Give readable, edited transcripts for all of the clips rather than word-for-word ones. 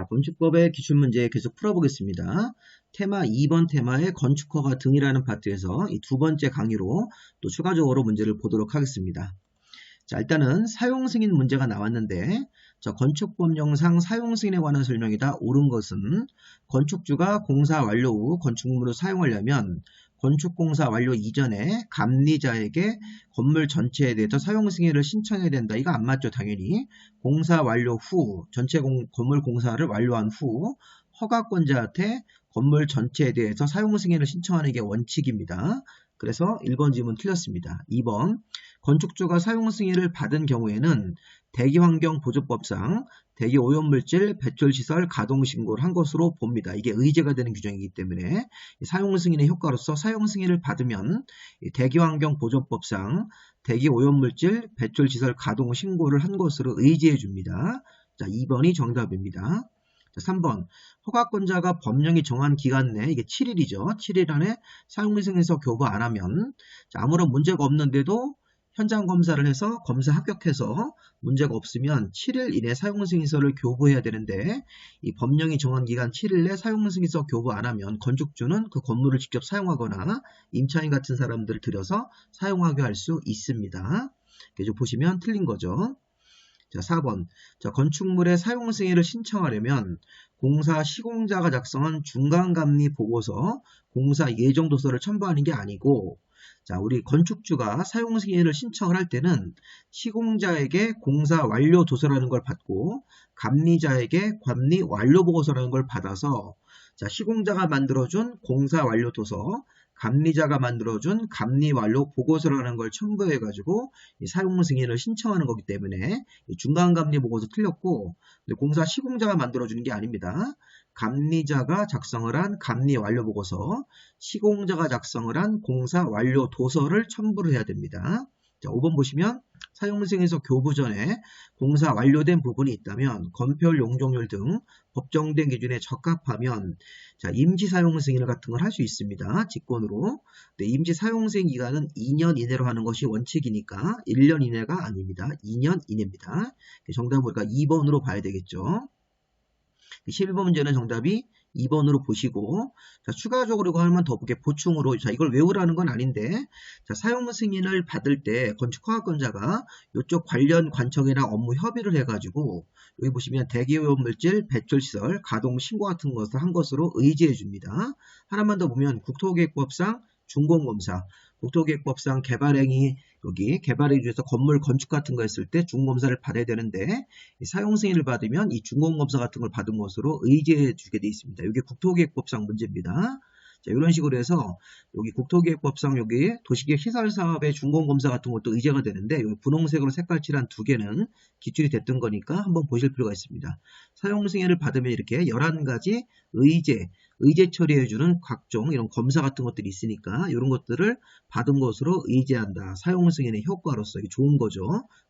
자, 건축법의 기출문제 계속 풀어보겠습니다. 테마 2번 테마의 건축허가 등이라는 파트에서 이 두 번째 강의로 또 추가적으로 문제를 보도록 하겠습니다. 자, 일단은 사용승인 문제가 나왔는데 건축법령상 사용승인에 관한 설명이다. 옳은 것은 건축주가 공사 완료 후 건축물을 사용하려면 건축공사 완료 이전에 감리자에게 건물 전체에 대해서 사용승인을 신청해야 된다. 이거 안 맞죠, 당연히. 공사 완료 후, 전체 건물 공사를 완료한 후 허가권자한테 건물 전체에 대해서 사용승인을 신청하는 게 원칙입니다. 그래서 1번 질문 틀렸습니다. 2번, 건축주가 사용승인을 받은 경우에는 대기환경보조법상 대기오염물질 배출시설 가동신고를 한 것으로 봅니다. 이게 의제가 되는 규정이기 때문에 사용승인의 효과로서 사용승인을 받으면 대기환경보조법상 대기오염물질 배출시설 가동신고를 한 것으로 의지해 줍니다. 자, 2번이 정답입니다. 자, 3번, 허가권자가 법령이 정한 기간 내, 이게 7일이죠. 7일 안에 사용승인서 교부 안 하면 아무런 문제가 없는데도 현장 검사를 해서 검사 합격해서 문제가 없으면 7일 이내 사용승인서를 교부해야 되는데 이 법령이 정한 기간 7일 내 사용승인서 교부 안 하면 건축주는 그 건물을 직접 사용하거나 임차인 같은 사람들을 들여서 사용하게 할 수 있습니다. 계속 보시면 틀린 거죠. 자, 4번. 자, 건축물의 사용승인을 신청하려면 공사 시공자가 작성한 중간감리 보고서, 공사 예정도서를 첨부하는 게 아니고, 자, 우리 건축주가 사용승인을 신청을 할 때는 시공자에게 공사 완료 도서라는 걸 받고 감리자에게 감리 완료 보고서라는 걸 받아서 자, 시공자가 만들어준 공사 완료 도서, 감리자가 만들어준 감리 완료 보고서라는 걸 첨부해가지고 사용승인을 신청하는 거기 때문에 중간감리 보고서 틀렸고 공사 시공자가 만들어주는 게 아닙니다. 감리자가 작성을 한 감리 완료 보고서, 시공자가 작성을 한 공사 완료 도서를 첨부를 해야 됩니다. 자, 5번 보시면 사용승인서 교부 전에 공사 완료된 부분이 있다면 건폐율 용적률 등 법정된 기준에 적합하면 자, 임시 사용승인 같은 걸 할 수 있습니다. 직권으로. 임시 사용승인 기간은 2년 이내로 하는 것이 원칙이니까 1년 이내가 아닙니다. 2년 이내입니다. 정답은 우리가 2번으로 봐야 되겠죠. 12번 문제는 정답이 2번으로 보시고 자, 추가적으로 이거 하나만 더 볼게 보충으로 자, 이걸 외우라는 건 아닌데 자, 사용 승인을 받을 때 건축허가권자가 이쪽 관련 관청이랑 업무 협의를 해가지고 여기 보시면 대기오염물질 배출시설 가동신고 같은 것을 한 것으로 의지해 줍니다. 하나만 더 보면 국토계획법상 준공검사, 국토계획법상 개발행위 여기 개발행위 중에서 건물 건축 같은 거 했을 때 준공검사를 받아야 되는데 사용승인을 받으면 이 준공검사 같은 걸 받은 것으로 의지해 주게 되어 있습니다. 이게 국토계획법상 문제입니다. 자, 이런 식으로 해서 여기 국토계획법상 여기 도시계획 시설사업의 준공검사 같은 것도 의제가 되는데 여기 분홍색으로 색깔칠한 두 개는 기출이 됐던 거니까 한번 보실 필요가 있습니다. 사용승인을 받으면 이렇게 11가지 의제 처리해주는 각종 이런 검사 같은 것들이 있으니까 이런 것들을 받은 것으로 의제한다. 사용승인의 효과로서 이게 좋은 거죠.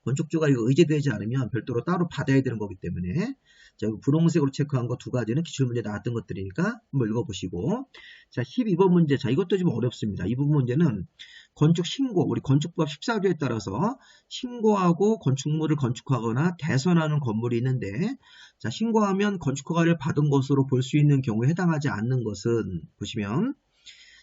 건축주가 이거 의제되지 않으면 별도로 따로 받아야 되는 거기 때문에 자, 분홍색으로 체크한 거 두 가지는 기출문제 나왔던 것들이니까 한번 읽어보시고 자, 12번 문제. 자, 이것도 좀 어렵습니다. 이 부분 문제는 건축 신고, 우리 건축법 14조에 따라서 신고하고 건축물을 건축하거나 대선하는 건물이 있는데 자, 신고하면 건축허가를 받은 것으로 볼 수 있는 경우에 해당하지 않는 것은 보시면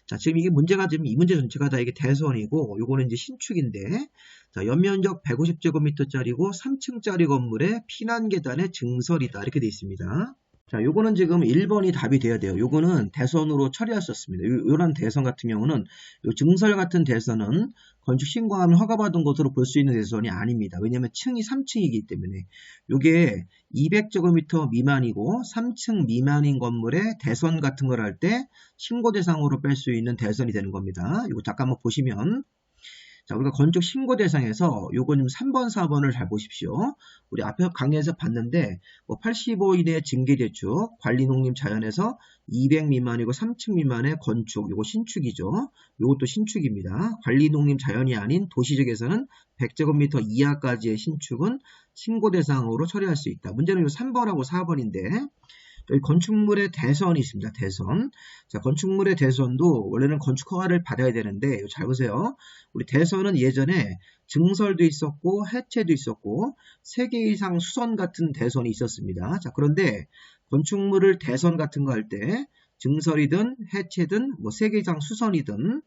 자, 지금 이게 문제가 지금 이 문제 전체가 다 이게 대선이고 요거는 이제 신축인데 자, 연면적 150제곱미터짜리고 3층짜리 건물의 피난계단의 증설이다. 이렇게 되어 있습니다. 자, 요거는 지금 1번이 답이 돼야 돼요. 요거는 대선으로 처리하셨습니다. 요런 대선 같은 경우는 요 증설 같은 대선은 건축 신고하면 허가받은 것으로 볼 수 있는 대선이 아닙니다. 왜냐하면 층이 3층이기 때문에 요게 200제곱미터 미만이고 3층 미만인 건물의 대선 같은 걸 할 때 신고 대상으로 뺄 수 있는 대선이 되는 겁니다. 이거 잠깐 한번 보시면 자, 우리가 건축 신고 대상에서 요건 3번, 4번을 잘 보십시오. 우리 앞에 강의에서 봤는데 85 이내 증기재축, 관리농림 자연에서 200 미만이고 3층 미만의 건축, 요거 신축이죠. 요것도 신축입니다. 관리농림 자연이 아닌 도시적에서는 100제곱미터 이하까지의 신축은 신고 대상으로 처리할 수 있다. 문제는 요 3번하고 4번인데 여기 건축물의 대선이 있습니다. 대선. 자, 건축물의 대선도 원래는 건축허가를 받아야 되는데 잘 보세요. 우리 대선은 예전에 증설도 있었고 해체도 있었고 3개 이상 수선 같은 대선이 있었습니다. 자, 그런데 건축물을 대선 같은 거 할 때 증설이든 해체든 뭐 3개 이상 수선이든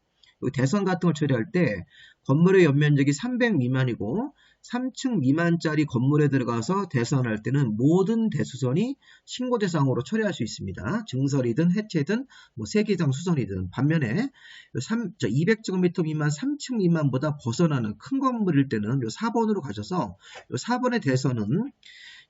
대선 같은 걸 처리할 때 건물의 연면적이 300 미만이고 3층 미만짜리 건물에 들어가서 대선할 때는 모든 대수선이 신고 대상으로 처리할 수 있습니다. 증설이든 해체든 뭐 3개 이상 수선이든. 반면에 200제곱미터 미만 3층 미만보다 벗어나는 큰 건물일 때는 요 4번으로 가셔서 요 4번의 대선은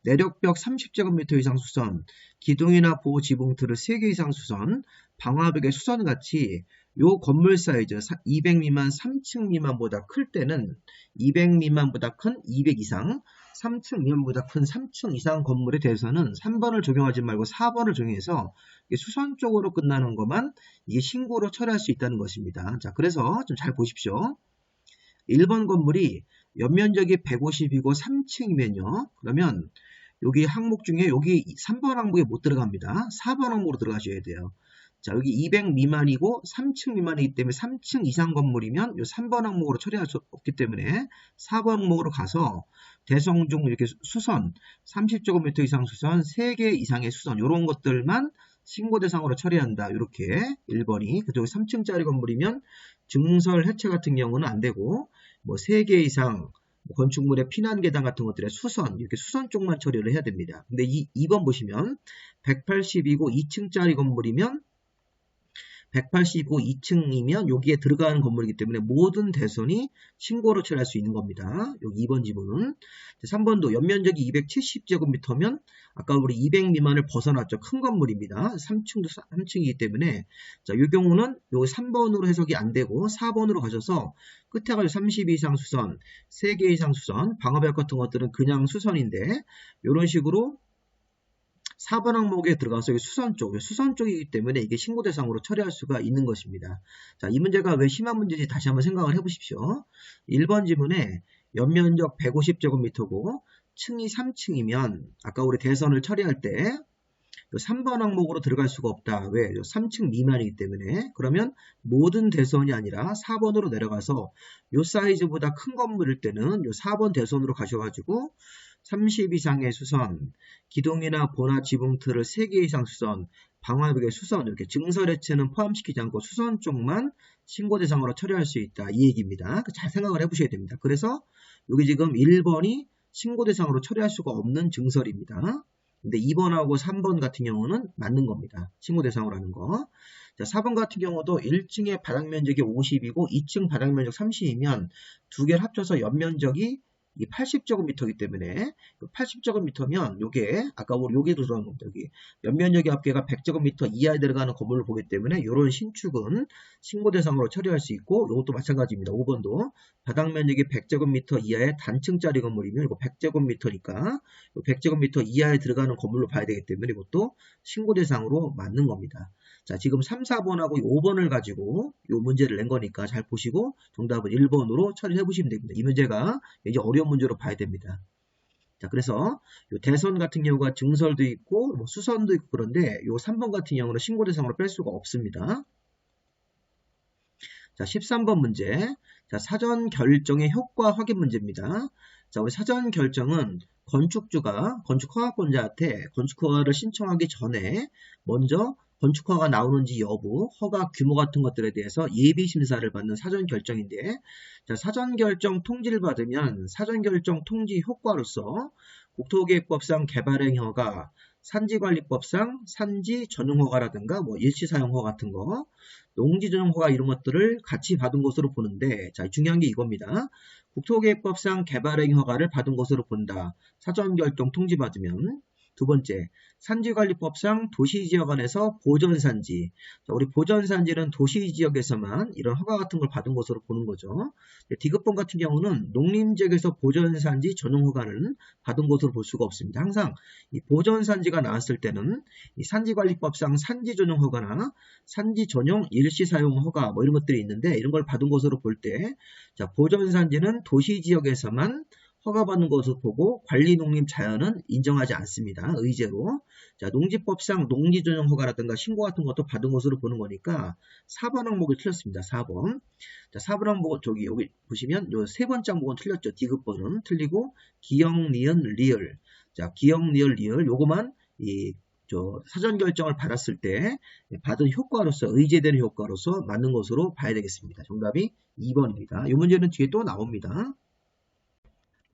내력벽 30제곱미터 이상 수선, 기둥이나 보호 지붕틀을 3개 이상 수선, 방화벽의 수선 같이 요 건물 사이즈 200 미만 3층 미만보다 클 때는 200 미만보다 큰 200 이상, 3층 미만보다 큰 3층 이상 건물에 대해서는 3번을 적용하지 말고 4번을 적용해서 수선 쪽으로 끝나는 것만 이게 신고로 처리할 수 있다는 것입니다. 자, 그래서 좀 잘 보십시오. 1번 건물이 연면적이 150이고 3층이면요. 그러면 여기 항목 중에 여기 3번 항목에 못 들어갑니다. 4번 항목으로 들어가셔야 돼요. 자, 여기 200 미만이고 3층 미만이기 때문에 3층 이상 건물이면 이 3번 항목으로 처리할 수 없기 때문에 4번 항목으로 가서 대성 중 이렇게 수선, 30제곱미터 이상 수선, 3개 이상의 수선 이런 것들만 신고 대상으로 처리한다. 이렇게 1번이. 그리고 3층짜리 건물이면 증설 해체 같은 경우는 안 되고 뭐 3개 이상 건축물의 피난 계단 같은 것들의 수선, 이렇게 수선 쪽만 처리를 해야 됩니다. 근데 2번 보시면 180이고 2층짜리 건물이면 185 2층이면 여기에 들어가는 건물이기 때문에 모든 대선이 신고로 처리할 수 있는 겁니다. 여기 2번 지문은. 3번도 연면적이 270제곱미터면 아까 우리 200 미만을 벗어났죠. 큰 건물입니다. 3층도 3층이기 때문에 자, 이 경우는 여기 3번으로 해석이 안 되고 4번으로 가셔서 끝에 가서 30 이상 수선, 3개 이상 수선, 방화벽 같은 것들은 그냥 수선인데 이런 식으로 4번 항목에 들어가서 수선 쪽이기 때문에 이게 신고 대상으로 처리할 수가 있는 것입니다. 자, 이 문제가 왜 심한 문제인지 다시 한번 생각을 해보십시오. 1번 지문에 연면적 150제곱미터고 층이 3층이면 아까 우리 대선을 처리할 때 3번 항목으로 들어갈 수가 없다. 왜? 3층 미만이기 때문에. 그러면 모든 대선이 아니라 4번으로 내려가서 이 사이즈보다 큰 건물일 때는 이 4번 대선으로 가셔가지고 30 이상의 수선, 기둥이나 보나 지붕틀을 3개 이상 수선, 방화벽의 수선, 이렇게 증설 해체는 포함시키지 않고 수선 쪽만 신고 대상으로 처리할 수 있다. 이 얘기입니다. 잘 생각을 해보셔야 됩니다. 그래서 여기 지금 1번이 신고 대상으로 처리할 수가 없는 증설입니다. 근데 2번하고 3번 같은 경우는 맞는 겁니다. 신고 대상으로 하는 거. 자, 4번 같은 경우도 1층의 바닥 면적이 50이고 2층 바닥 면적 30이면 두 개를 합쳐서 연면적이 80제곱미터이기 때문에 80제곱미터면 요게 아까 우리 여기 들어간 겁니다. 여기 연면적의 합계가 100제곱미터 이하에 들어가는 건물을 보기 때문에 이런 신축은 신고 대상으로 처리할 수 있고 이것도 마찬가지입니다. 5번도 바닥 면적이 100제곱미터 이하의 단층짜리 건물이면 이거 100제곱미터니까 100제곱미터 이하에 들어가는 건물로 봐야 되기 때문에 이것도 신고 대상으로 맞는 겁니다. 자, 지금 3, 4번하고 5번을 가지고 이 문제를 낸 거니까 잘 보시고 정답은 1번으로 처리해 보시면 됩니다. 이 문제가 이제 어려운 문제로 봐야 됩니다. 자, 그래서 요 대선 같은 경우가 증설도 있고 뭐 수선도 있고 그런데 요 3번 같은 경우는 신고 대상으로 뺄 수가 없습니다. 자, 13번 문제. 자, 사전 결정의 효과 확인 문제입니다. 자, 우리 사전 결정은 건축주가 건축허가권자한테 건축허가를 신청하기 전에 먼저 건축허가가 나오는지 여부, 허가 규모 같은 것들에 대해서 예비심사를 받는 사전결정인데 자, 사전결정 통지를 받으면 사전결정 통지 효과로서 국토계획법상 개발행허가, 산지관리법상 산지전용허가라든가 뭐 일시사용허가 같은 거, 농지전용허가 이런 것들을 같이 받은 것으로 보는데 자, 중요한 게 이겁니다. 국토계획법상 개발행허가를 받은 것으로 본다. 사전결정 통지 받으면. 두 번째, 산지관리법상 도시지역 안에서 보전산지. 자, 우리 보전산지는 도시지역에서만 이런 허가 같은 걸 받은 것으로 보는 거죠. 디귿번 같은 경우는 농림지역에서 보전산지 전용 허가는 받은 것으로 볼 수가 없습니다. 항상 이 보전산지가 나왔을 때는 이 산지관리법상 산지 전용 허가나 산지 전용 일시사용 허가 뭐 이런 것들이 있는데 이런 걸 받은 것으로 볼 때, 자, 보전산지는 도시지역에서만 허가받는 것으로 보고 관리농림 자연은 인정하지 않습니다. 의제로. 자, 농지법상 농지전용 허가라든가 신고 같은 것도 받은 것으로 보는 거니까 4번 항목이 틀렸습니다. 4번. 자, 4번 항목 여기 보시면 요 세 번째 항목은 틀렸죠. 디귿번은 틀리고 기역, 니은, 리을. 자, 기역, 니을, 리을 요거만 이 사전 결정을 받았을 때 받은 효과로서 의제되는 효과로서 맞는 것으로 봐야 되겠습니다. 정답이 2번입니다. 이 문제는 뒤에 또 나옵니다.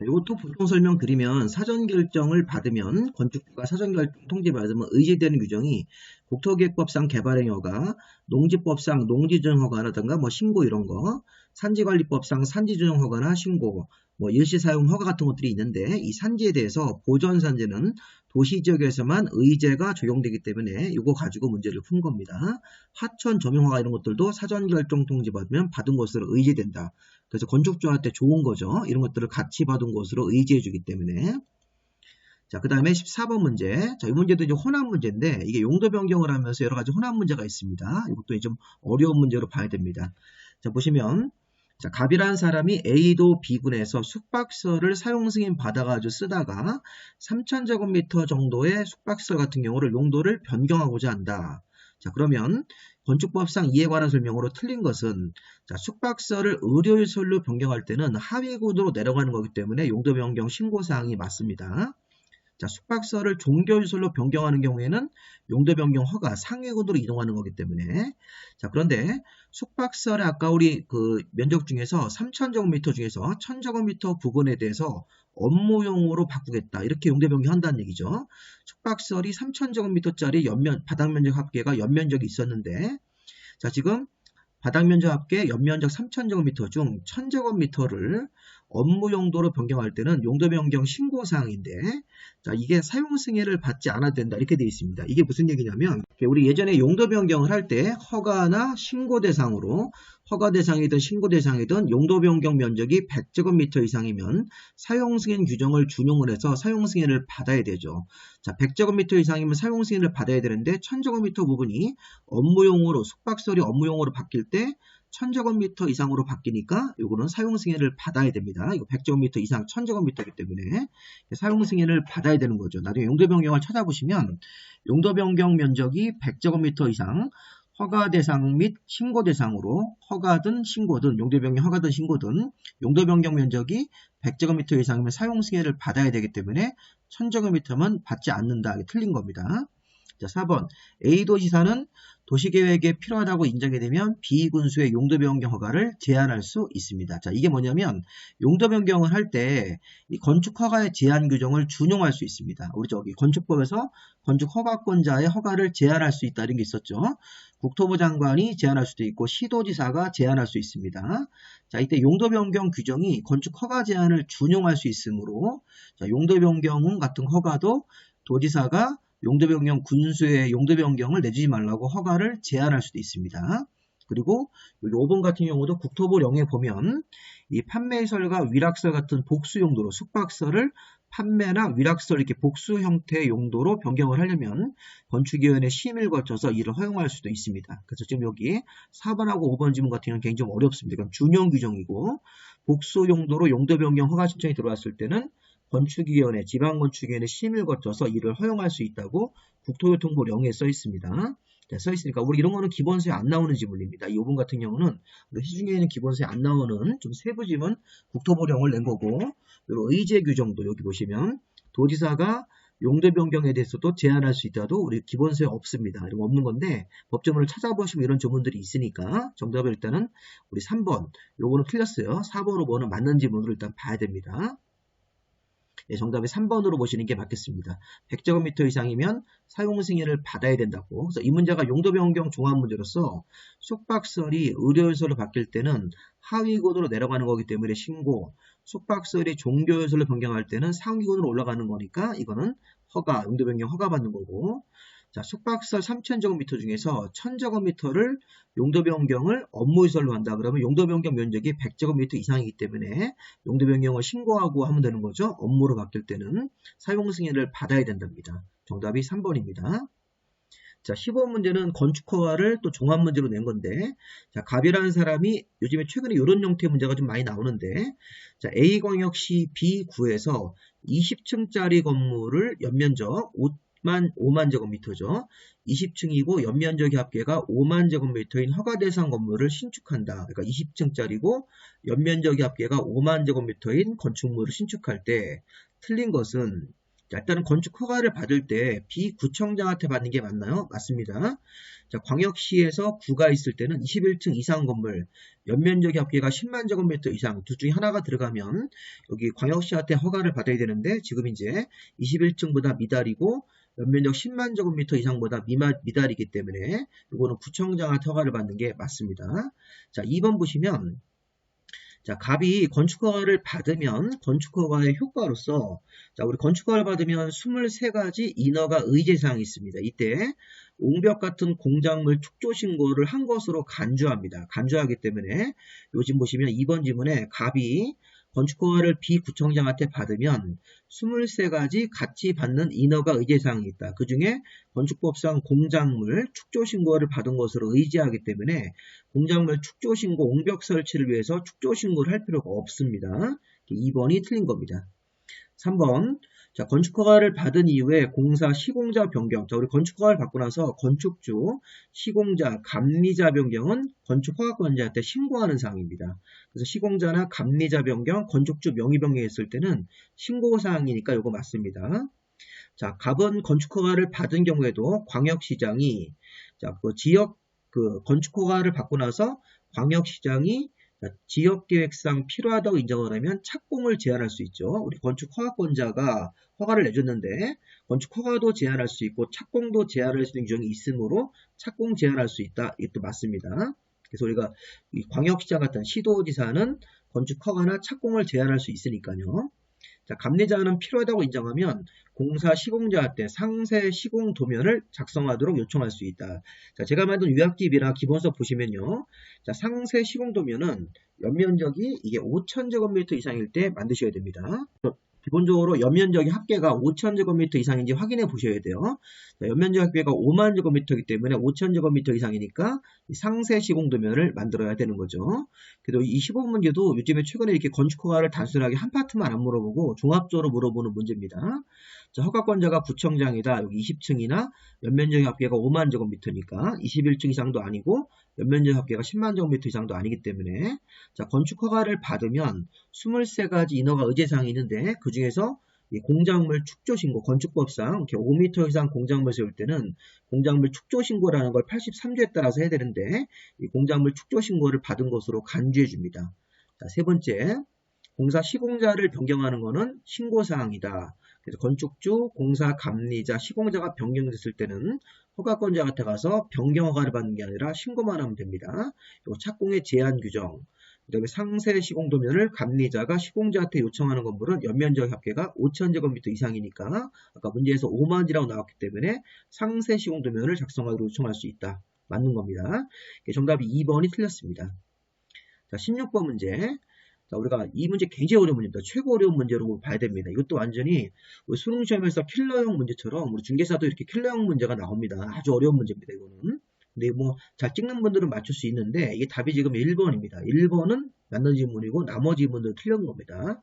이것도 보통 설명 드리면 사전 결정을 받으면 건축주가 사전 결정 통지 받으면 의제되는 규정이 국토기획법상 개발행 허가, 농지법상 농지조정 허가라든가 신고 이런 거, 산지관리법상 산지조정 허가나 신고, 일시사용 허가 같은 것들이 있는데 이 산지에 대해서 보전산지는 도시지역에서만 의제가 적용되기 때문에 이거 가지고 문제를 푼 겁니다. 하천 점용허가 이런 것들도 사전 결정 통지 받으면 받은 것으로 의제된다. 그래서 건축주한테 좋은 거죠. 이런 것들을 같이 받은 것으로 의지해 주기 때문에. 자, 그 다음에 14번 문제. 자, 이 문제도 이제 혼합 문제인데, 이게 용도 변경을 하면서 여러 가지 혼합 문제가 있습니다. 이것도 좀 어려운 문제로 봐야 됩니다. 자, 보시면, 자, 갑이라는 사람이 A도 B군에서 숙박서를 사용 승인 받아가지고 쓰다가 3,000제곱미터 정도의 숙박서 같은 경우를 용도를 변경하고자 한다. 자, 그러면 건축법상 이에 관한 설명으로 틀린 것은 자, 숙박서를 의료시설로 변경할 때는 하위구도로 내려가는 거기 때문에 용도 변경 신고사항이 맞습니다. 자, 숙박서를 종교시설로 변경하는 경우에는 용도 변경 허가 상위구도로 이동하는 거기 때문에 자, 그런데 숙박설의 아까 우리 그 면적 중에서 3,000제곱미터 중에서 1,000제곱미터 부분에 대해서 업무용으로 바꾸겠다. 이렇게 용도 변경한다는 얘기죠. 숙박설이 3,000제곱미터짜리 바닥 면적 합계가 연면적이 있었는데 자, 지금 바닥 면적 합계 연면적 3,000제곱미터 중 1,000제곱미터를 업무 용도로 변경할 때는 용도 변경 신고 사항인데 자, 이게 사용 승인을 받지 않아도 된다 이렇게 되어 있습니다. 이게 무슨 얘기냐면 우리 예전에 용도 변경을 할 때 허가나 신고 대상으로 허가 대상이든 신고 대상이든 용도 변경 면적이 100제곱미터 이상이면 사용 승인 규정을 준용을 해서 사용 승인을 받아야 되죠. 자, 100제곱미터 이상이면 사용 승인을 받아야 되는데 1000제곱미터 부분이 업무용으로 숙박설이 업무용으로 바뀔 때 1000제곱미터 이상으로 바뀌니까 이거는 사용 승인을 받아야 됩니다. 이거 100제곱미터 이상 1000제곱미터이기 때문에 사용 승인을 받아야 되는 거죠. 나중에 용도 변경을 찾아보시면 용도 변경 면적이 100제곱미터 이상 허가 대상 및 신고 대상으로 허가든 신고든 용도 변경 허가든 신고든 용도 변경 면적이 100제곱미터 이상이면 사용 승인을 받아야 되기 때문에 1000제곱미터만 받지 않는다. 이게 틀린 겁니다. 자, 4번 A도지사는 도시계획에 필요하다고 인정이 되면 B군수의 용도 변경 허가를 제한할 수 있습니다. 자, 이게 뭐냐면 용도 변경을 할 때 이 건축 허가의 제한 규정을 준용할 수 있습니다. 우리 저기 건축법에서 건축 허가권자의 허가를 제한할 수 있다 이런 게 있었죠. 국토부 장관이 제한할 수도 있고 시도지사가 제한할 수 있습니다. 자, 이때 용도 변경 규정이 건축 허가 제한을 준용할 수 있으므로 자, 용도 변경 같은 허가도 도지사가 용도 변경 군수의 용도 변경을 내주지 말라고 허가를 제한할 수도 있습니다. 그리고 여기 5번 같은 경우도 국토부령에 보면 이 판매설과 위락설 같은 복수 용도로 숙박설을 판매나 위락설 이렇게 복수 형태의 용도로 변경을 하려면 건축위원회 심의를 거쳐서 이를 허용할 수도 있습니다. 그래서 지금 여기 4번하고 5번 지문 같은 경우는 굉장히 어렵습니다. 이건 준용 규정이고 복수 용도로 용도 변경 허가 신청이 들어왔을 때는 건축위원회, 지방건축위원회 심의를 거쳐서 이를 허용할 수 있다고 국토교통부령에 써 있습니다. 자, 써 있으니까 우리 이런 거는 기본서에 안 나오는 지문입니다. 이 5번 같은 경우는 시중에는 기본서에 안 나오는 좀 세부 지문 국토부령을 낸 거고 그리고 의제 규정도 여기 보시면 도지사가 용도 변경에 대해서도 제한할 수 있다도 우리 기본서에 없습니다. 이런 거 없는 건데 법조문을 찾아보시면 이런 조문들이 있으니까 정답을 일단은 우리 3번 요거는 틀렸어요. 4번, 5번은 맞는 지문으로 일단 봐야 됩니다. 예, 정답이 3번으로 보시는 게 맞겠습니다. 100제곱미터 이상이면 사용 승인을 받아야 된다고. 그래서 이 문제가 용도 변경 종합 문제로서 숙박설이 의료시설로 바뀔 때는 하위군으로 내려가는 거기 때문에 신고, 숙박설이 종교시설로 변경할 때는 상위군으로 올라가는 거니까 이거는 허가, 용도 변경 허가 받는 거고. 자, 숙박설 3,000제곱미터 중에서 1,000제곱미터를 용도 변경을 업무시설로 한다. 그러면 용도 변경 면적이 100제곱미터 이상이기 때문에 용도 변경을 신고하고 하면 되는 거죠. 업무로 바뀔 때는 사용 승인을 받아야 된답니다. 정답이 3번입니다. 자, 15번 문제는 건축허가를 또 종합 문제로 낸 건데, 자, 갑이라는 사람이 요즘에 최근에 이런 형태의 문제가 좀 많이 나오는데, 자, A광역시 B9에서 20층짜리 건물을 연면적 5만 제곱미터죠. 20층이고 연면적이 합계가 5만 제곱미터인 허가 대상 건물을 신축한다. 그러니까 20층짜리고 연면적이 합계가 5만 제곱미터인 건축물을 신축할 때 틀린 것은 자, 일단은 건축 허가를 받을 때 비구청장한테 받는 게 맞나요? 맞습니다. 자, 광역시에서 구가 있을 때는 21층 이상 건물, 연면적의 합계가 10만 제곱미터 이상 둘 중에 하나가 들어가면 여기 광역시한테 허가를 받아야 되는데 지금 이제 21층보다 미달이고 연면적 10만 제곱미터 이상보다 미달이기 때문에 이거는 구청장한테 허가를 받는 게 맞습니다. 자, 2번 보시면 자, 갑이 건축허가를 받으면 건축허가의 효과로서 자, 우리 건축허가를 받으면 23가지 인허가 의제사항이 있습니다. 이때 옹벽 같은 공작물 축조 신고를 한 것으로 간주합니다. 간주하기 때문에 요즘 보시면 2번 지문에 갑이 건축허가를 비구청장한테 받으면 23가지 같이 받는 인허가 의제사항이 있다. 그 중에 건축법상 공작물 축조신고를 받은 것으로 의지하기 때문에 공작물 축조신고 옹벽 설치를 위해서 축조신고를 할 필요가 없습니다. 2번이 틀린 겁니다. 3번 자, 건축허가를 받은 이후에 공사 시공자 변경. 자, 우리 건축허가를 받고 나서 건축주, 시공자, 감리자 변경은 건축허가권자한테 신고하는 사항입니다. 그래서 시공자나 감리자 변경, 건축주 명의 변경했을 때는 신고 사항이니까 이거 맞습니다. 자, 갑은 건축허가를 받은 경우에도 광역시장이 자, 건축허가를 받고 나서 광역시장이 지역계획상 필요하다고 인정을 하면 착공을 제한할 수 있죠. 우리 건축허가권자가 허가를 내줬는데 건축허가도 제한할 수 있고 착공도 제한할 수 있는 규정이 있으므로 착공 제한할 수 있다. 이것도 맞습니다. 그래서 우리가 이 광역시장 같은 시도지사는 건축허가나 착공을 제한할 수 있으니까요. 자, 감리자는 필요하다고 인정하면 공사 시공자한테 상세 시공 도면을 작성하도록 요청할 수 있다. 자, 제가 만든 유학집이나 기본서 보시면요. 자, 상세 시공 도면은 연면적이 이게 5,000제곱미터 이상일 때 만드셔야 됩니다. 기본적으로 연면적의 합계가 5,000제곱미터 이상인지 확인해 보셔야 돼요. 자, 연면적 합계가 5만 제곱미터이기 때문에 5,000제곱미터 이상이니까 상세 시공도면을 만들어야 되는 거죠. 그래도 이 15문제도 요즘에 최근에 이렇게 건축허가를 단순하게 한 파트만 안 물어보고 종합적으로 물어보는 문제입니다. 자, 허가권자가 구청장이다. 여기 20층이나 연면적 합계가 5만 제곱미터니까 21층 이상도 아니고 연면적 합계가 10만 제곱미터 이상도 아니기 때문에 자, 건축허가를 받으면 23가지 인허가 의제사항이 있는데 그 중에서 이 공작물 축조신고, 건축법상 이렇게 5m 이상 공작물 세울 때는 공작물 축조신고라는 걸 83조에 따라서 해야 되는데 이 공작물 축조신고를 받은 것으로 간주해 줍니다. 자, 세 번째, 공사 시공자를 변경하는 것은 신고사항이다. 그래서 건축주, 공사 감리자, 시공자가 변경됐을 때는 허가권자한테 가서 변경 허가를 받는 게 아니라 신고만 하면 됩니다. 그리고 착공의 제한 규정, 그 다음에 상세 시공도면을 감리자가 시공자한테 요청하는 건물은 연면적 합계가 5,000제곱미터 이상이니까 아까 문제에서 5만이라고 나왔기 때문에 상세 시공도면을 작성하도록 요청할 수 있다. 맞는 겁니다. 정답이 2번이 틀렸습니다. 자, 16번 문제. 자, 우리가 이 문제 굉장히 어려운 문제입니다. 최고 어려운 문제로 봐야 됩니다. 이것도 완전히 수능 시험에서 킬러형 문제처럼 우리 중개사도 이렇게 킬러형 문제가 나옵니다. 아주 어려운 문제입니다. 이거는. 근데 뭐 잘 찍는 분들은 맞출 수 있는데 이게 답이 지금 1번입니다. 1번은 맞는 지문이고 나머지 지문들은 틀린 겁니다.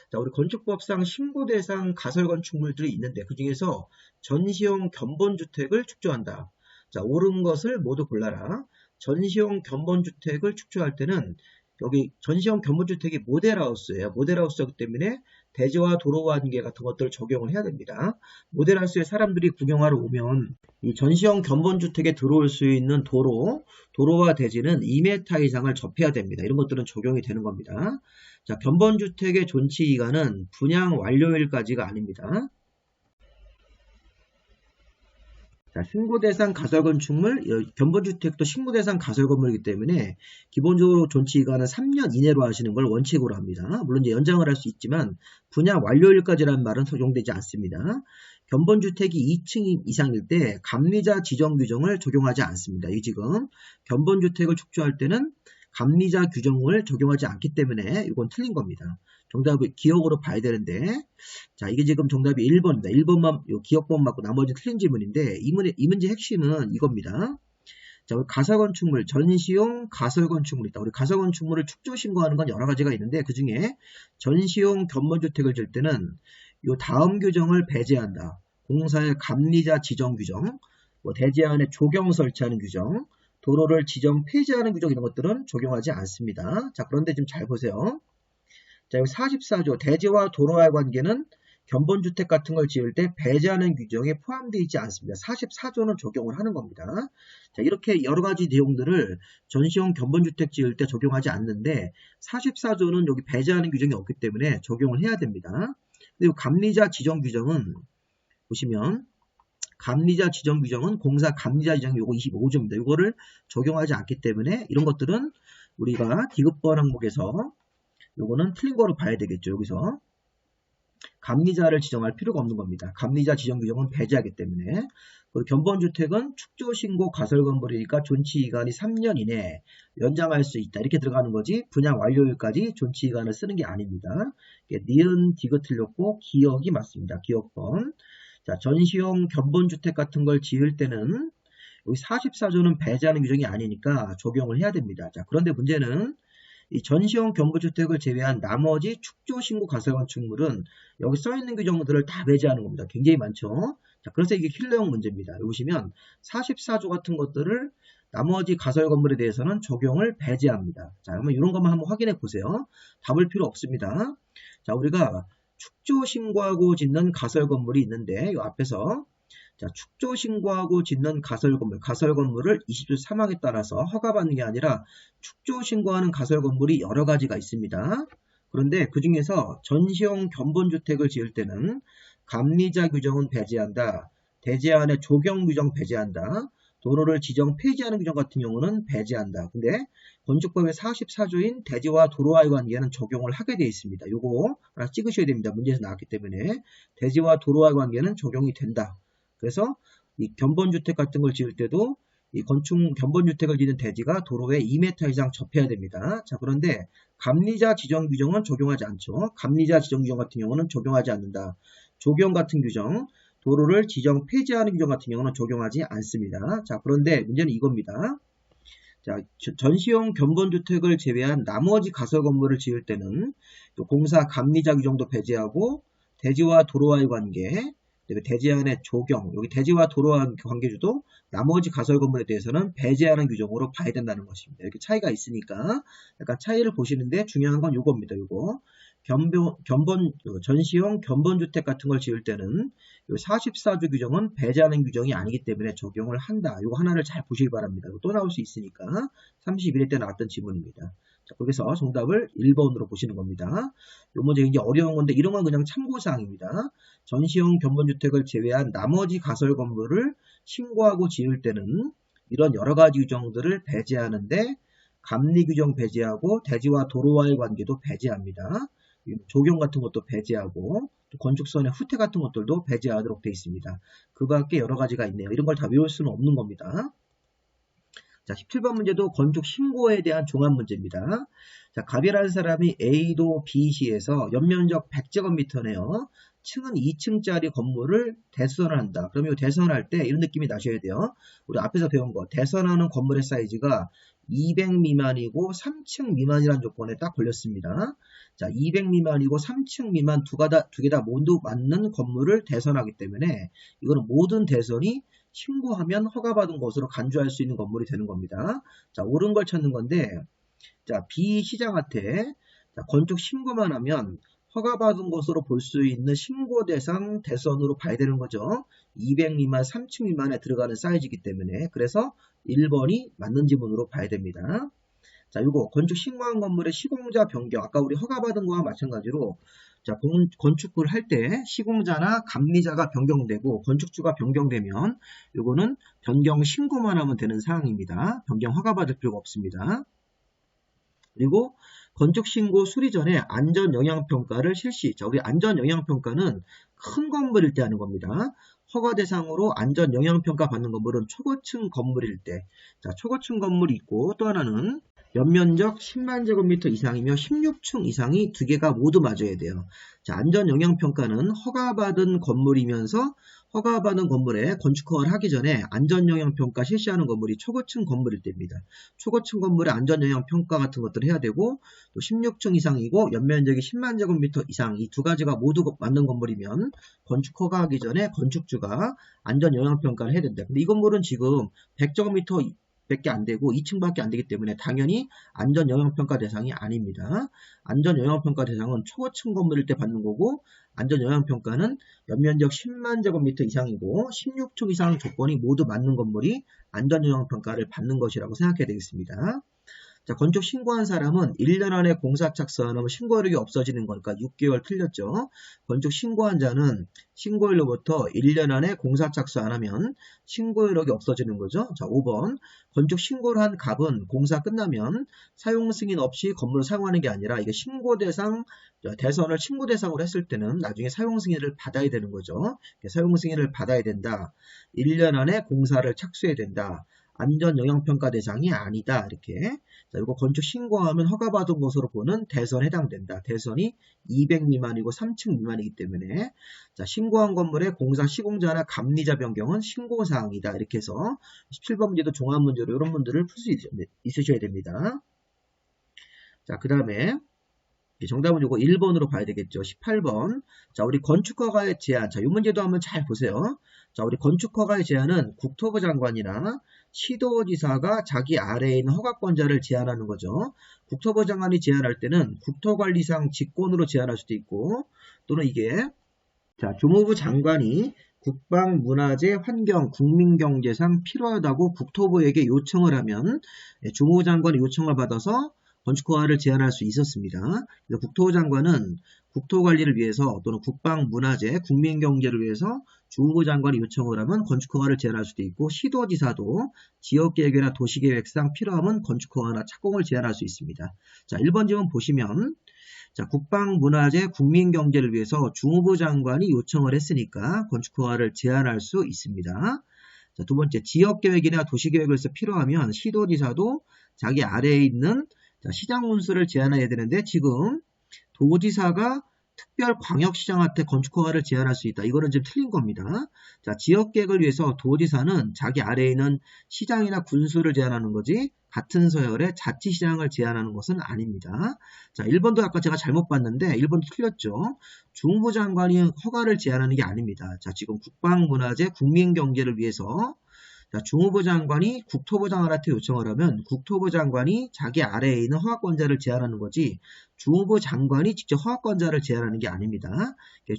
자, 우리 건축법상 신고 대상 가설 건축물들이 있는데 그 중에서 전시용 견본주택을 축조한다. 자, 옳은 것을 모두 골라라. 전시용 견본주택을 축조할 때는 여기 전시형 견본주택이 모델하우스예요. 모델하우스이기 때문에 대지와 도로 관계 같은 것들을 적용을 해야 됩니다. 모델하우스에 사람들이 구경하러 오면 이 전시형 견본주택에 들어올 수 있는 도로와 대지는 2m 이상을 접해야 됩니다. 이런 것들은 적용이 되는 겁니다. 자, 견본주택의 존치기간은 분양 완료일까지가 아닙니다. 자, 신고대상 가설건축물, 견본주택도 신고대상 가설건물이기 때문에 기본적으로 존치기간은 3년 이내로 하시는 걸 원칙으로 합니다. 물론 이제 연장을 할 수 있지만 분양 완료일까지라는 말은 적용되지 않습니다. 견본주택이 2층 이상일 때 감리자 지정 규정을 적용하지 않습니다. 이 지금 견본주택을 축조할 때는 감리자 규정을 적용하지 않기 때문에 이건 틀린 겁니다. 정답을 기억으로 봐야 되는데 자, 이게 지금 정답이 1번입니다. 1번만 기억번 맞고 나머지 틀린 지문인데 이 문제 핵심은 이겁니다. 자, 우리 가설건축물, 전시용 가설건축물 있다. 우리 가설건축물을 축조 신고하는 건 여러 가지가 있는데 그 중에 전시용 견본주택을 질 때는 이 다음 규정을 배제한다. 공사의 감리자 지정 규정, 대지 안에 조경 설치하는 규정, 도로를 지정 폐지하는 규정 이런 것들은 적용하지 않습니다. 자, 그런데 좀 잘 보세요. 자, 여기 44조 대지와 도로와의 관계는 견본주택 같은 걸 지을 때 배제하는 규정에 포함되어 있지 않습니다. 44조는 적용을 하는 겁니다. 자, 이렇게 여러 가지 내용들을 전시용 견본주택 지을 때 적용하지 않는데 44조는 여기 배제하는 규정이 없기 때문에 적용을 해야 됩니다. 그리고 감리자 지정 규정은 보시면 감리자 지정 규정은 공사 감리자 지정 요거 25조입니다. 이거를 적용하지 않기 때문에 이런 것들은 우리가 디귿번 항목에서 요거는 틀린 거로 봐야 되겠죠. 여기서 감리자를 지정할 필요가 없는 겁니다. 감리자 지정 규정은 배제하기 때문에. 그리고 견본주택은 축조신고 가설건물이니까 존치기간이 3년 이내에 연장할 수 있다. 이렇게 들어가는 거지 분양 완료일까지 존치기간을 쓰는 게 아닙니다. 니은 디귿 틀렸고 기억이 맞습니다. 기억번. 자, 전시용 견본주택 같은 걸 지을 때는 여기 44조는 배제하는 규정이 아니니까 적용을 해야 됩니다. 자, 그런데 문제는 이 전시용 견본주택을 제외한 나머지 축조신고 가설건축물은 여기 써있는 규정들을 다 배제하는 겁니다. 굉장히 많죠. 자, 그래서 이게 킬러형 문제입니다. 여기 보시면 44조 같은 것들을 나머지 가설건물에 대해서는 적용을 배제합니다. 자, 그러면 이런 것만 한번 확인해 보세요. 답을 필요 없습니다. 자, 우리가 축조신고하고 짓는 가설건물이 있는데 이 앞에서 자, 축조신고하고 짓는 가설건물을 20조 3항에 따라서 허가받는 게 아니라 축조신고하는 가설건물이 여러 가지가 있습니다. 그런데 그 중에서 전시용 견본주택을 지을 때는 감리자 규정은 배제한다. 대제안의 조경 규정 배제한다. 도로를 지정 폐지하는 규정 같은 경우는 배제한다. 근데 건축법의 44조인 대지와 도로와의 관계는 적용을 하게 되어 있습니다. 요거 하나 찍으셔야 됩니다. 문제에서 나왔기 때문에 대지와 도로와의 관계는 적용이 된다. 그래서 이 견본주택 같은 걸 지을 때도 이 견본주택을 짓는 대지가 도로에 2m 이상 접해야 됩니다. 자, 그런데 감리자 지정 규정은 적용하지 않죠. 감리자 지정 규정 같은 경우는 적용하지 않는다. 조경 같은 규정, 도로를 지정 폐지하는 규정 같은 경우는 적용하지 않습니다. 자, 그런데 문제는 이겁니다. 자, 전시용 견본주택을 제외한 나머지 가설건물을 지을 때는 공사 감리자 규정도 배제하고 대지와 도로와의 관계, 대지안의 조경, 여기 대지와 도로와 관계주도 나머지 가설건물에 대해서는 배제하는 규정으로 봐야 된다는 것입니다. 이렇게 차이가 있으니까 약간 차이를 보시는데 중요한 건 요겁니다. 요거 전시용 견본주택 같은 걸 지을 때는 44조 규정은 배제하는 규정이 아니기 때문에 적용을 한다. 요거 하나를 잘 보시기 바랍니다. 또 나올 수 있으니까 31회 때 나왔던 지문입니다. 자, 거기서 정답을 1번으로 보시는 겁니다. 요 문제 굉장히 어려운 건데 이런 건 그냥 참고사항입니다. 전시용 견본주택을 제외한 나머지 가설 건물을 신고하고 지을 때는 이런 여러 가지 규정들을 배제하는데 감리 규정 배제하고 대지와 도로와의 관계도 배제합니다. 조경 같은 것도 배제하고 또 건축선의 후퇴 같은 것들도 배제하도록 되어 있습니다. 그 밖에 여러 가지가 있네요. 이런 걸 다 외울 수는 없는 겁니다. 자, 17번 문제도 건축 신고에 대한 종합 문제입니다. 자, 갑이라는 사람이 A도 B시에서 연면적 100제곱미터네요. 층은 2층짜리 건물을 대선을 한다. 그럼 이 대선할 때 이런 느낌이 나셔야 돼요. 우리 앞에서 배운 거 대선하는 건물의 사이즈가 200 미만이고 3층 미만이라는 조건에 딱 걸렸습니다. 자, 200 미만이고 3층 미만 두 개 다 모두 맞는 건물을 대선하기 때문에 이거는 모든 대선이 신고하면 허가받은 것으로 간주할 수 있는 건물이 되는 겁니다. 자, 옳은 걸 찾는 건데, 자, B 시장한테 건축 신고만 하면 허가받은 것으로 볼 수 있는 신고 대상 대선으로 봐야 되는 거죠. 200 미만, 3층 미만에 들어가는 사이즈이기 때문에 그래서 1번이 맞는 지문으로 봐야 됩니다. 자, 이거 건축 신고한 건물의 시공자 변경, 아까 우리 허가받은 거와 마찬가지로 자, 건축을 할 때 시공자나 감리자가 변경되고 건축주가 변경되면 이거는 변경 신고만 하면 되는 사항입니다. 변경 허가받을 필요가 없습니다. 그리고 건축신고 수리 전에 안전영향평가를 실시. 자, 우리 안전영향평가는 큰 건물일 때 하는 겁니다. 허가 대상으로 안전영향평가 받는 건물은 초고층 건물일 때. 자, 초고층 건물이 있고 또 하나는 연면적 10만 제곱미터 이상이며 16층 이상이 두 개가 모두 맞아야 돼요. 자, 안전영향평가는 허가받은 건물이면서 허가받은 건물에 건축허가를 하기 전에 안전영향평가 실시하는 건물이 초고층 건물일 때입니다. 초고층 건물의 안전영향평가 같은 것들을 해야 되고 또 16층 이상이고 연면적이 10만 제곱미터 이상 이 두 가지가 모두 맞는 건물이면 건축허가하기 전에 건축주가 안전영향평가를 해야 된다. 근데 이 건물은 지금 100제곱미터 밖에 안 되고 2층밖에 안 되기 때문에 당연히 안전영향평가 대상이 아닙니다. 안전영향평가 대상은 초고층 건물일 때 받는 거고 안전영향평가는 연면적 10만 제곱미터 이상이고 16층 이상 조건이 모두 맞는 건물이 안전영향평가를 받는 것이라고 생각해야 되겠습니다. 자, 건축 신고한 사람은 1년 안에 공사 착수하면 신고효력이 없어지는 거니까 6개월 틀렸죠. 건축 신고한 자는 신고일로부터 1년 안에 공사 착수 안 하면 신고효력이 없어지는 거죠. 자, 5번. 건축 신고를 한 갑은 공사 끝나면 사용 승인 없이 건물을 사용하는 게 아니라 이게 신고 대상, 대선을 신고 대상으로 했을 때는 나중에 사용 승인을 받아야 되는 거죠. 사용 승인을 받아야 된다. 1년 안에 공사를 착수해야 된다. 안전영향평가 대상이 아니다. 이렇게. 자, 이거 건축 신고하면 허가받은 것으로 보는 대선에 해당된다. 대선이 200 미만이고 3층 미만이기 때문에 자, 신고한 건물의 공사 시공자나 감리자 변경은 신고사항이다. 이렇게 해서 17번 문제도 종합문제로 이런 문제를 풀 수 있으셔야 됩니다. 자, 그 다음에 정답은 이거 1번으로 봐야 되겠죠. 18번. 자, 우리 건축허가의 제한. 자, 이 문제도 한번 잘 보세요. 자, 우리 건축허가의 제한은 국토부 장관이나 시도지사가 자기 아래에 있는 허가권자를 제한하는 거죠. 국토부 장관이 제한할 때는 국토관리상 직권으로 제한할 수도 있고, 또는 이게, 자, 주무부 장관이 국방, 문화재, 환경, 국민경제상 필요하다고 국토부에게 요청을 하면 주무부 장관의 요청을 받아서 건축허가를 제한할 수 있었습니다. 그래서 국토부 장관은 국토관리를 위해서 또는 국방, 문화재, 국민경제를 위해서 주무부 장관이 요청을 하면 건축허가를 제한할 수도 있고 시도지사도 지역계획이나 도시계획상 필요하면 건축허가나 착공을 제한할 수 있습니다. 자, 1번 질문 보시면 자, 국방, 문화재, 국민경제를 위해서 주무부 장관이 요청을 했으니까 건축허가를 제한할 수 있습니다. 자, 두 번째, 지역계획이나 도시계획을 위해서 필요하면 시도지사도 자기 아래에 있는 시장 문수를 제한해야 되는데 지금 도지사가 특별광역시장한테 건축허가를 제한할 수 있다. 이거는 지금 틀린 겁니다. 자, 지역계획을 위해서 도지사는 자기 아래에 있는 시장이나 군수를 제한하는 거지 같은 서열의 자치시장을 제한하는 것은 아닙니다. 자, 1번도 아까 제가 잘못 봤는데 1번도 틀렸죠. 주무부 장관이 허가를 제한하는 게 아닙니다. 자, 지금 국방, 문화재, 국민경제를 위해서 자, 주무부 장관이 국토부 장관한테 요청을 하면 국토부 장관이 자기 아래에 있는 허가권자를 제한하는 거지 주무부 장관이 직접 허가권자를 제한하는 게 아닙니다.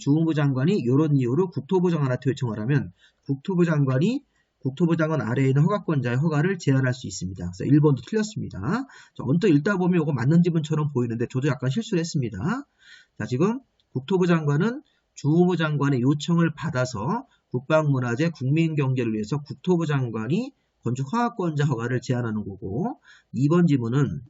주무부 장관이 이런 이유로 국토부 장관한테 요청을 하면 국토부 장관이 국토부 장관 아래에 있는 허가권자의 허가를 제한할 수 있습니다. 그래서 1번도 틀렸습니다. 자, 언뜻 읽다 보면 이거 맞는 지문처럼 보이는데 저도 약간 실수를 했습니다. 자, 지금 국토부 장관은 주무부 장관의 요청을 받아서 국방문화재, 국민경제를 위해서 국토부 장관이 건축허가권자 허가를 제한하는 거고 2번 지문은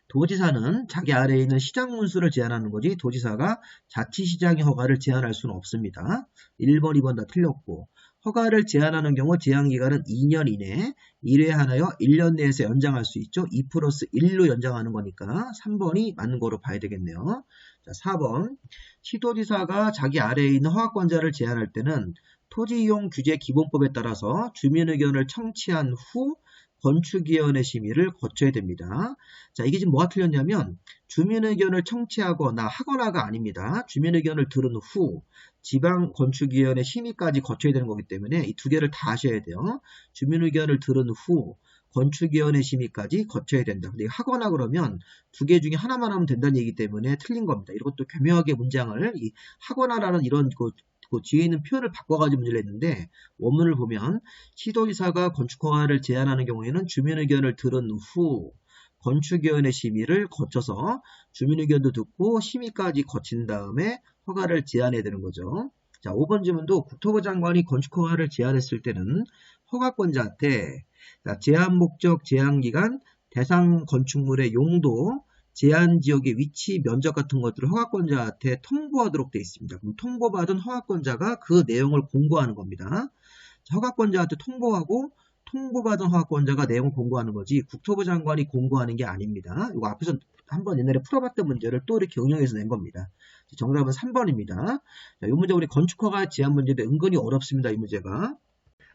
도지사는 자기 아래에 있는 시장 문수를 제한하는 거지 도지사가 자치시장의 허가를 제한할 수는 없습니다. 1번, 2번 다 틀렸고 허가를 제한하는 경우 제한기간은 2년 이내 1회 하나여 1년 내에서 연장할 수 있죠. 2+1로 연장하는 거니까 3번이 맞는 거로 봐야 되겠네요. 자, 4번 시도지사가 자기 아래에 있는 허가권자를 제한할 때는 토지이용 규제 기본법에 따라서 주민의견을 청취한 후 건축위원회 심의를 거쳐야 됩니다. 자, 이게 지금 뭐가 틀렸냐면 주민의견을 청취하거나 하거나가 아닙니다. 주민의견을 들은 후 지방건축위원회 심의까지 거쳐야 되는 거기 때문에 이 두 개를 다 하셔야 돼요. 주민의견을 들은 후 건축위원회 심의까지 거쳐야 된다. 근데 하거나 그러면 두 개 중에 하나만 하면 된다는 얘기기 때문에 틀린 겁니다. 이것도 교묘하게 문장을 이 하거나라는 이런 그 뒤에 있는 표현을 바꿔가지고 문제를 했는데 원문을 보면 시도지사가 건축허가를 제한하는 경우에는 주민의견을 들은 후 건축위원회 심의를 거쳐서 주민의견도 듣고 심의까지 거친 다음에 허가를 제한해야 되는 거죠. 자, 5번 질문도 국토부 장관이 건축허가를 제한했을 때는 허가권자한테 제한 목적, 제한 기간, 대상 건축물의 용도, 제한 지역의 위치, 면적 같은 것들을 허가권자한테 통보하도록 되어 있습니다. 그럼 통보받은 허가권자가 그 내용을 공고하는 겁니다. 허가권자한테 통보하고 통보받은 허가권자가 내용을 공고하는 거지 국토부 장관이 공고하는 게 아닙니다. 이거 앞에서 한번 옛날에 풀어봤던 문제를 또 이렇게 응용해서 낸 겁니다. 정답은 3번입니다. 이 문제 우리 건축허가 제한 문제인데 은근히 어렵습니다. 이 문제가.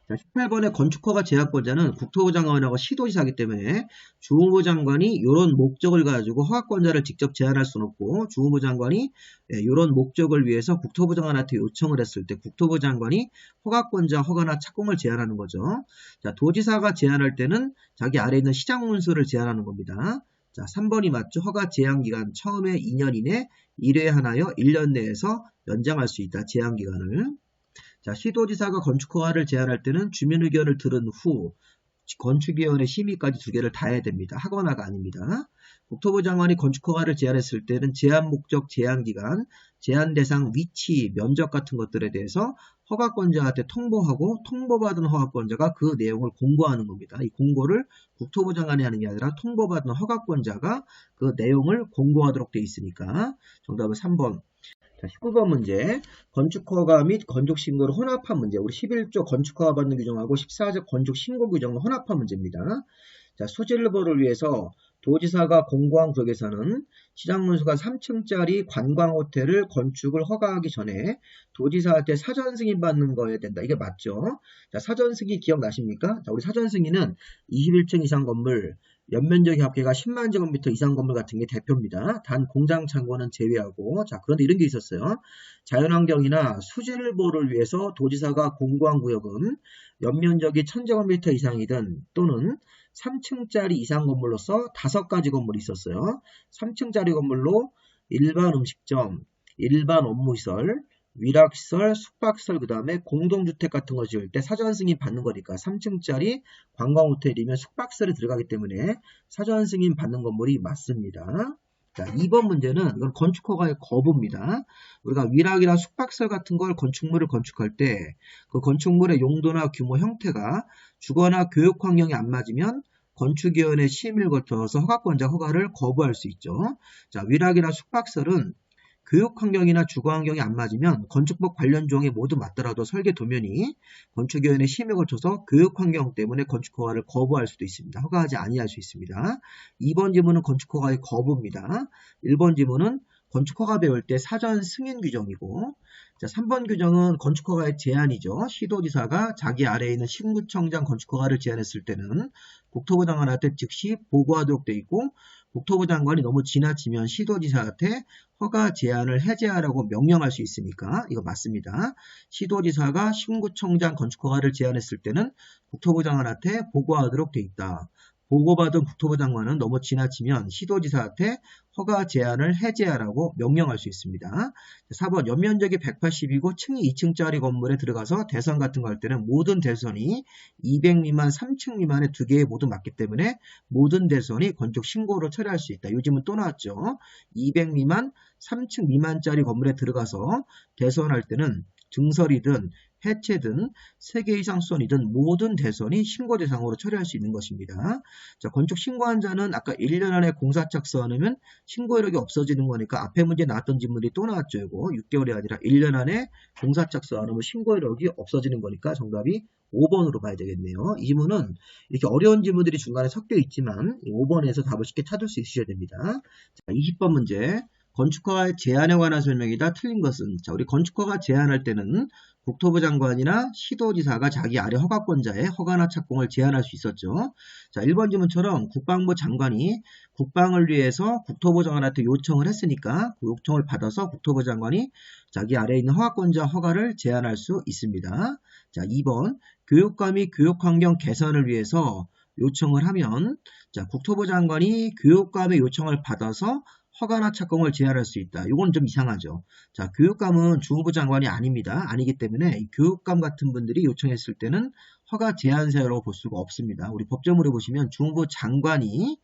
자, 18번의 건축허가 제한권자는 국토부 장관하고 시도지사이기 때문에 주무부 장관이 이런 목적을 가지고 허가권자를 직접 제한할 수는 없고, 주무부 장관이 이런 목적을 위해서 국토부 장관한테 요청을 했을 때 국토부 장관이 허가권자 허가나 착공을 제한하는 거죠. 자, 도지사가 제한할 때는 자기 아래에 있는 시장문수를 제한하는 겁니다. 자, 3번이 맞죠. 허가 제한기간 처음에 2년 이내 1회 하나여 1년 내에서 연장할 수 있다. 제한기간을. 자, 시도지사가 건축허가를 제한할 때는 주민 의견을 들은 후 건축위원회 심의까지 두 개를 다 해야 됩니다. 하거나가 아닙니다. 국토부 장관이 건축허가를 제한했을 때는 제한 목적, 제한 기간, 제한 대상, 위치, 면적 같은 것들에 대해서 허가권자한테 통보하고 통보받은 허가권자가 그 내용을 공고하는 겁니다. 이 공고를 국토부 장관이 하는 게 아니라 통보받은 허가권자가 그 내용을 공고하도록 되어 있으니까 정답은 3번. 자, 19번 문제. 건축허가 및 건축신고를 혼합한 문제. 우리 11조 건축허가 받는 규정하고 14조 건축신고 규정을 혼합한 문제입니다. 자, 수질보를 위해서 도지사가 공고한 구역에서는 시장문수가 3층짜리 관광호텔을 건축을 허가하기 전에 도지사한테 사전 승인 받는 거여야 된다. 이게 맞죠? 자, 사전 승인 기억나십니까? 자, 우리 사전 승인은 21층 이상 건물, 연면적의 합계가 10만 제곱미터 이상 건물 같은 게 대표입니다. 단 공장 창고는 제외하고. 자, 그런데 이런 게 있었어요. 자연환경이나 수질보를 위해서 도지사가 공고한 구역은 연면적이 1000제곱미터 이상이든 또는 3층짜리 이상 건물로서 5가지 건물이 있었어요. 3층짜리 건물로 일반 음식점, 일반 업무시설, 위락시설, 숙박시설, 그 다음에 공동주택 같은 거 지을 때 사전 승인 받는 거니까 3층짜리 관광호텔이면 숙박시설이 들어가기 때문에 사전 승인 받는 건물이 맞습니다. 자, 2번 문제는 이건 건축허가의 거부입니다. 우리가 위락이나 숙박시설 같은 걸 건축물을 건축할 때 그 건축물의 용도나 규모, 형태가 주거나 교육 환경이 안 맞으면 건축위원회 심의를 거쳐서 허가권자 허가를 거부할 수 있죠. 자, 위락이나 숙박시설은 교육 환경이나 주거 환경이 안 맞으면 건축법 관련 조항이 모두 맞더라도 설계 도면이 건축위원회 심의를 거쳐서 교육 환경 때문에 건축허가를 거부할 수도 있습니다. 허가하지 아니할 수 있습니다. 2번 지문은 건축허가의 거부입니다. 1번 지문은 건축허가 배울 때 사전 승인 규정이고, 자, 3번 규정은 건축허가의 제한이죠. 시도지사가 자기 아래에 있는 신구청장 건축허가를 제한했을 때는 국토부 장관한테 즉시 보고하도록 되어 있고, 국토부 장관이 너무 지나치면 시도지사한테 허가 제한을 해제하라고 명령할 수 있으니까 이거 맞습니다. 시도지사가 신구청장 건축허가를 제한했을 때는 국토부 장관한테 보고하도록 되어 있다. 보고받은 국토부 장관은 너무 지나치면 시도지사한테 허가 제한을 해제하라고 명령할 수 있습니다. 4번 연면적이 180이고 층이 2층짜리 건물에 들어가서 대선 같은 거 할 때는 모든 대선이 200 미만, 3층 미만의 두 개에 모두 맞기 때문에 모든 대선이 건축 신고로 처리할 수 있다. 요즘은 또 나왔죠. 200 미만, 3층 미만짜리 건물에 들어가서 대선할 때는 증설이든 해체든 3개 이상 수선이든 모든 대선이 신고 대상으로 처리할 수 있는 것입니다. 자, 건축 신고한 자는 아까 1년 안에 공사 착수 안 하면 신고 이력이 없어지는 거니까 앞에 문제 나왔던 질문이 또 나왔죠. 이거 6개월이 아니라 1년 안에 공사 착수 안 하면 신고 이력이 없어지는 거니까 정답이 5번으로 봐야 되겠네요. 이 질문은 이렇게 어려운 질문들이 중간에 섞여 있지만 5번에서 답을 쉽게 찾을 수 있으셔야 됩니다. 자, 20번 문제. 건축허가의 제한에 관한 설명이다. 틀린 것은, 자, 우리 건축허가 제한할 때는 국토부 장관이나 시도지사가 자기 아래 허가권자의 허가나 착공을 제한할 수 있었죠. 자, 1번 질문처럼 국방부 장관이 국방을 위해서 국토부 장관한테 요청을 했으니까 그 요청을 받아서 국토부 장관이 자기 아래에 있는 허가권자 허가를 제한할 수 있습니다. 자, 2번 교육과 및 교육환경 개선을 위해서 요청을 하면, 자, 국토부 장관이 교육감의 요청을 받아서 허가나 착공을 제한할 수 있다. 이건 좀 이상하죠. 자, 교육감은 주무부 장관이 아닙니다. 아니기 때문에 이 교육감 같은 분들이 요청했을 때는 허가 제한 사유라고 볼 수가 없습니다. 우리 법조문에 보시면 주무부 장관이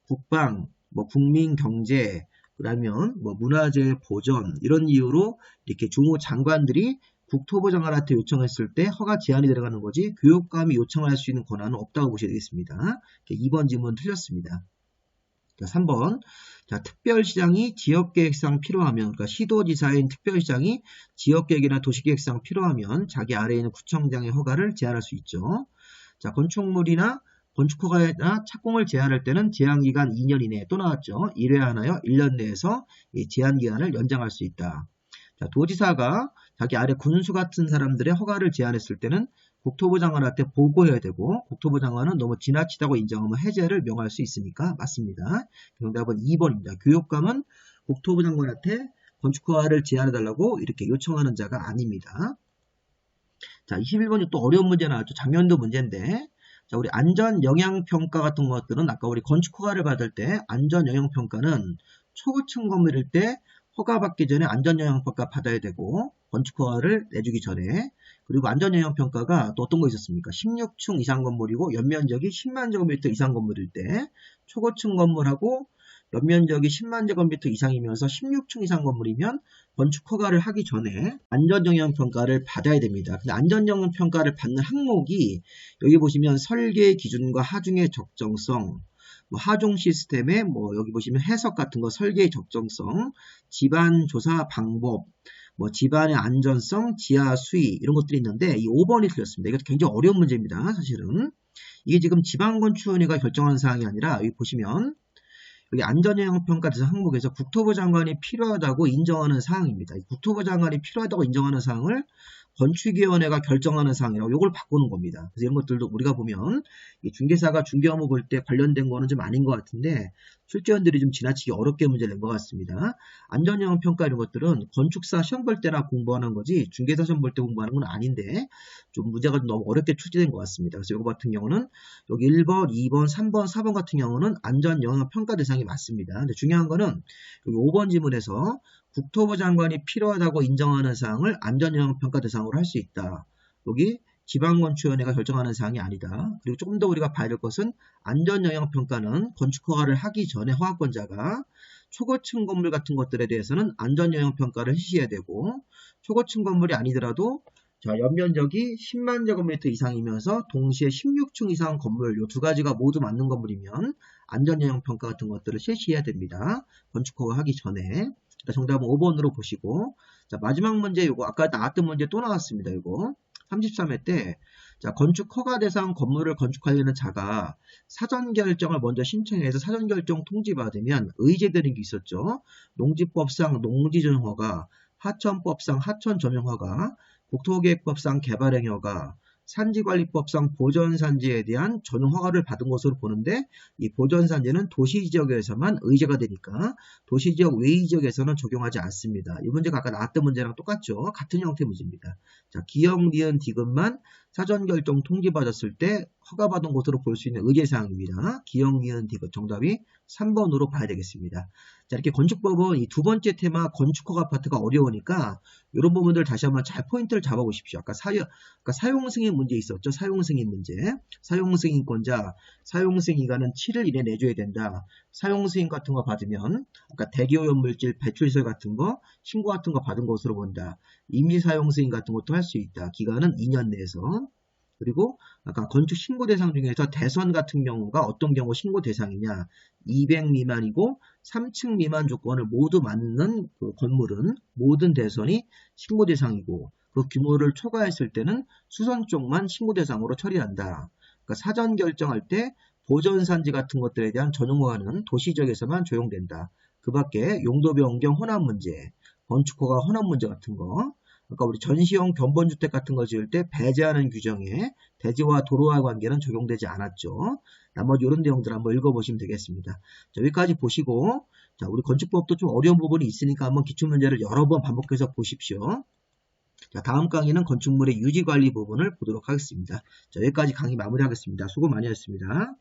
국방, 국민 경제, 그러면 문화재 보전 이런 이유로 이렇게 주무부 장관들이 국토부 장관한테 요청했을 때 허가 제한이 들어가는 거지 교육감이 요청을 할 수 있는 권한은 없다고 보셔야 되겠습니다. 2번 질문 틀렸습니다. 자, 3번. 자, 특별시장이 지역계획상 필요하면, 그러니까 시도지사인 특별시장이 지역계획이나 도시계획상 필요하면 자기 아래에 있는 구청장의 허가를 제한할 수 있죠. 자, 건축물이나 건축허가나 착공을 제한할 때는 제한기간 2년 이내에 또 나왔죠. 1회 하나여 1년 내에서 이 제한기간을 연장할 수 있다. 자, 도지사가 자기 아래 군수 같은 사람들의 허가를 제한했을 때는 국토부 장관한테 보고해야 되고 국토부 장관은 너무 지나치다고 인정하면 해제를 명할 수 있으니까 맞습니다. 정답은 2번입니다. 교육감은 국토부 장관한테 건축허가를 제한해달라고 이렇게 요청하는 자가 아닙니다. 자, 21번이 또 어려운 문제 나왔죠. 작년도 문제인데, 자, 우리 안전영향평가 같은 것들은 아까 우리 건축허가를 받을 때 안전영향평가는 초고층 건물일 때 허가받기 전에 안전영향평가 받아야 되고 건축허가를 내주기 전에, 그리고 안전영향평가가 또 어떤 거 있었습니까? 16층 이상 건물이고 연면적이 10만 제곱미터 이상 건물일 때 초고층 건물하고 연면적이 10만 제곱미터 이상이면서 16층 이상 건물이면 건축허가를 하기 전에 안전영향평가를 받아야 됩니다. 근데 안전영향평가를 받는 항목이 여기 보시면 설계 기준과 하중의 적정성, 하중 시스템의 여기 보시면 해석 같은 거, 설계의 적정성, 집안 조사 방법, 집안의 안전성, 지하 수위 이런 것들이 있는데 이 5번이 틀렸습니다. 이것도 굉장히 어려운 문제입니다. 사실은 이게 지금 지방건축위원회가 결정한 사항이 아니라 여기 보시면 여기 안전영향평가 대상 항목에서 국토부 장관이 필요하다고 인정하는 사항입니다. 국토부 장관이 필요하다고 인정하는 사항을 건축위원회가 결정하는 사항이라고 이걸 바꾸는 겁니다. 그래서 이런 것들도 우리가 보면 이 중개사가 중개업무 볼 때 관련된 거는 좀 아닌 것 같은데 출제원들이 좀 지나치게 어렵게 문제를 낸 것 같습니다. 안전영향평가 이런 것들은 건축사 시험 볼 때나 공부하는 거지 중개사 시험 볼 때 공부하는 건 아닌데 좀 문제가 너무 어렵게 출제된 것 같습니다. 그래서 이거 같은 경우는 여기 1번, 2번, 3번, 4번 같은 경우는 안전영향평가 대상이 맞습니다. 근데 중요한 거는 여기 5번 지문에서 국토부 장관이 필요하다고 인정하는 사항을 안전영향평가 대상으로 할 수 있다. 여기 지방건축위원회가 결정하는 사항이 아니다. 그리고 조금 더 우리가 봐야 될 것은 안전영향평가는 건축허가를 하기 전에 허가권자가 초고층 건물 같은 것들에 대해서는 안전영향평가를 실시해야 되고 초고층 건물이 아니더라도 자, 연면적이 10만 제곱미터 이상이면서 동시에 16층 이상 건물 이 두 가지가 모두 맞는 건물이면 안전영향평가 같은 것들을 실시해야 됩니다. 건축허가 하기 전에. 정답은 5번으로 보시고, 자, 마지막 문제 이거 아까 나왔던 문제 또 나왔습니다. 이거 33회 때 자, 건축 허가 대상 건물을 건축하려는 자가 사전 결정을 먼저 신청해서 사전 결정 통지받으면 의제되는 게 있었죠. 농지법상 농지전용 허가, 하천법상 하천 전용 허가, 국토계획법상 개발행위 허가, 산지관리법상 보전산지에 대한 전용 허가를 받은 것으로 보는데 이 보전산지는 도시지역에서만 의제가 되니까 도시지역 외의 지역에서는 적용하지 않습니다. 이 문제가 아까 나왔던 문제랑 똑같죠. 같은 형태의 문제입니다. 자, 기역, 니은, 디귿만 사전결정 통지받았을 때 허가받은 것으로 볼 수 있는 의제사항입니다. 기역, 니은, 디귿 정답이 3번으로 봐야 되겠습니다. 자, 이렇게 건축법은 이 두 번째 테마 건축허가 파트가 어려우니까 이런 부분들 다시 한번 잘 포인트를 잡아보십시오. 아까 사용승인 문제 있었죠. 사용승인 문제. 사용승인권자, 사용승인가는 7일 이내 내줘야 된다. 사용승인 같은 거 받으면 아까 대기오염물질 배출설 같은 거, 신고 같은 거 받은 것으로 본다. 임시사용승인 같은 것도 할 수 있다. 기간은 2년 내에서. 그리고 아까 건축 신고 대상 중에서 대선 같은 경우가 어떤 경우 신고 대상이냐 200 미만이고 3층 미만 조건을 모두 맞는 그 건물은 모든 대선이 신고 대상이고 그 규모를 초과했을 때는 수선 쪽만 신고 대상으로 처리한다. 그러니까 사전 결정할 때 보전산지 같은 것들에 대한 전용 허가는 도시지역에서만 적용된다. 그 밖에 용도 변경 혼합 문제, 건축허가 혼합 문제 같은 거 그러니까 우리 전시형 견본주택 같은 거 지을 때 배제하는 규정에 대지와 도로와 관계는 적용되지 않았죠. 나머지 이런 내용들 한번 읽어보시면 되겠습니다. 자, 여기까지 보시고 자, 우리 건축법도 좀 어려운 부분이 있으니까 한번 기출문제를 여러 번 반복해서 보십시오. 자, 다음 강의는 건축물의 유지관리 부분을 보도록 하겠습니다. 자, 여기까지 강의 마무리하겠습니다. 수고 많이 하셨습니다.